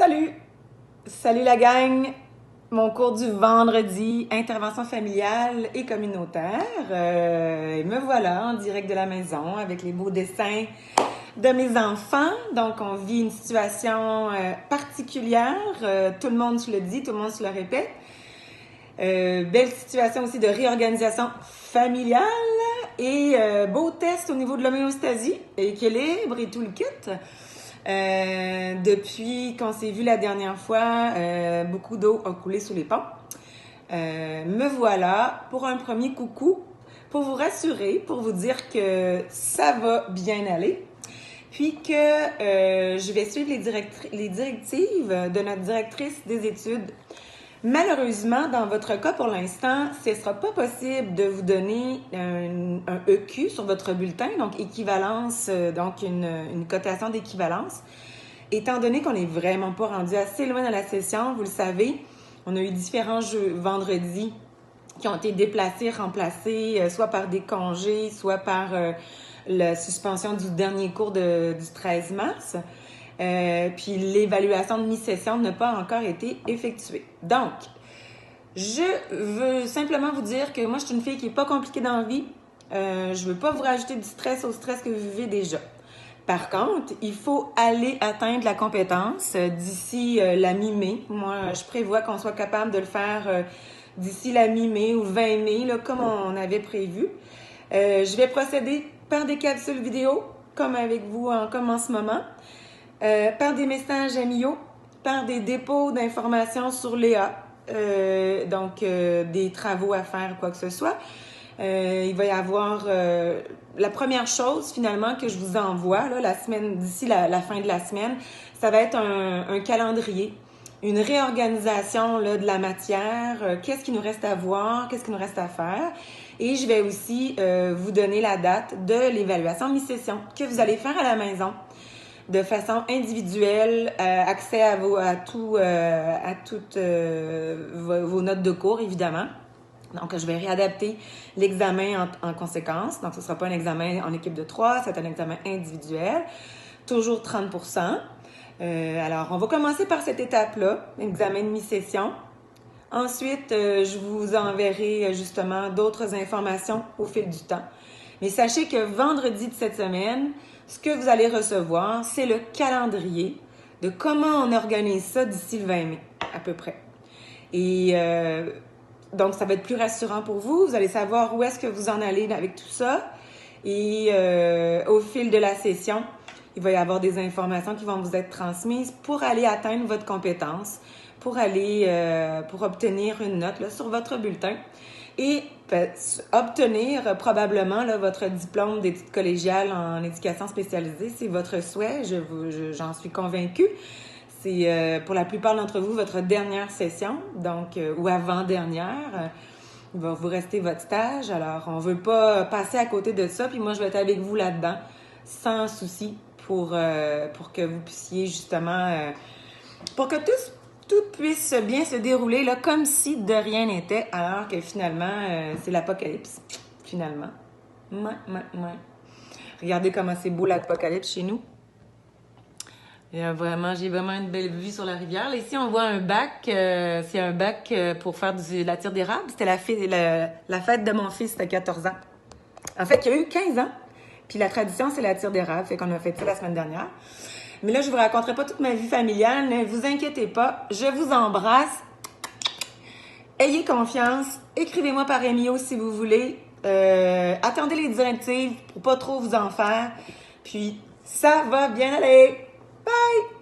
Salut! Salut la gang! Mon cours du vendredi, intervention familiale et communautaire. Me voilà en direct de la maison avec les beaux dessins de mes enfants. Donc, on vit une situation particulière. Tout le monde se le dit, tout le monde se le répète. Belle situation aussi de réorganisation familiale et beau test au niveau de l'homéostasie, équilibre et tout le kit. Depuis qu'on s'est vu la dernière fois, beaucoup d'eau a coulé sous les ponts. Me voilà pour un premier coucou, pour vous rassurer, pour vous dire que ça va bien aller, puis que je vais suivre les directives de notre directrice des études. Malheureusement, dans votre cas, pour l'instant, ce ne sera pas possible de vous donner un EQ sur votre bulletin, donc équivalence, donc une cotation d'équivalence. Étant donné qu'on n'est vraiment pas rendu assez loin dans la session, vous le savez, on a eu différents jeux vendredi qui ont été déplacés, remplacés, soit par des congés, soit par la suspension du dernier cours du 13 mars. Puis l'évaluation de mi-session n'a pas encore été effectuée. Donc, je veux simplement vous dire que moi, je suis une fille qui n'est pas compliquée dans la vie. Je ne veux pas vous rajouter du stress au stress que vous vivez déjà. Par contre, il faut aller atteindre la compétence d'ici la mi-mai. Moi, je prévois qu'on soit capable de le faire d'ici la mi-mai ou 20 mai, là, comme on avait prévu. Je vais procéder par des capsules vidéo, comme avec vous, comme en ce moment. Par des messages amicaux, par des dépôts d'informations sur Léa, donc des travaux à faire, quoi que ce soit. Il va y avoir la première chose finalement que je vous envoie là, la semaine d'ici la fin de la semaine, ça va être un calendrier, une réorganisation là, de la matière, qu'est-ce qu'il nous reste à voir, qu'est-ce qu'il nous reste à faire. Et je vais aussi vous donner la date de l'évaluation mi-session que vous allez faire à la maison, de façon individuelle, accès à toutes vos notes de cours, évidemment. Donc, je vais réadapter l'examen en conséquence. Donc, ce ne sera pas un examen en équipe de 3, c'est un examen individuel. Toujours 30%. Alors, on va commencer par cette étape-là, l'examen de mi-session. Ensuite, je vous enverrai justement d'autres informations au fil du temps. Mais sachez que vendredi de cette semaine, ce que vous allez recevoir, c'est le calendrier de comment on organise ça d'ici le 20 mai, à peu près. Et donc, ça va être plus rassurant pour vous. Vous allez savoir où est-ce que vous en allez avec tout ça. Et au fil de la session, il va y avoir des informations qui vont vous être transmises pour aller atteindre votre compétence, pour obtenir une note là, sur votre bulletin et obtenir probablement là, votre diplôme d'études collégiales en éducation spécialisée. C'est votre souhait, j'en suis convaincue. C'est pour la plupart d'entre vous votre dernière session, donc ou avant-dernière. Il va vous rester votre stage. Alors, on ne veut pas passer à côté de ça. Puis moi, je vais être avec vous là-dedans, sans souci, pour que vous puissiez justement... pour que tout puisse bien se dérouler, là, comme si de rien n'était, alors que finalement, c'est l'apocalypse. Finalement. Regardez comment c'est beau l'apocalypse chez nous. J'ai vraiment une belle vue sur la rivière. Là, ici, on voit un bac. C'est un bac pour faire de la tire d'érable. C'était la fête de mon fils de 14 ans. En fait, il a eu 15 ans. Puis la tradition, c'est la tire d'érable. Fait qu'on a fait ça la semaine dernière. Mais là, je ne vous raconterai pas toute ma vie familiale. Ne vous inquiétez pas. Je vous embrasse. Ayez confiance. Écrivez-moi par Emio si vous voulez. Attendez les directives pour pas trop vous en faire. Puis, ça va bien aller. Bye!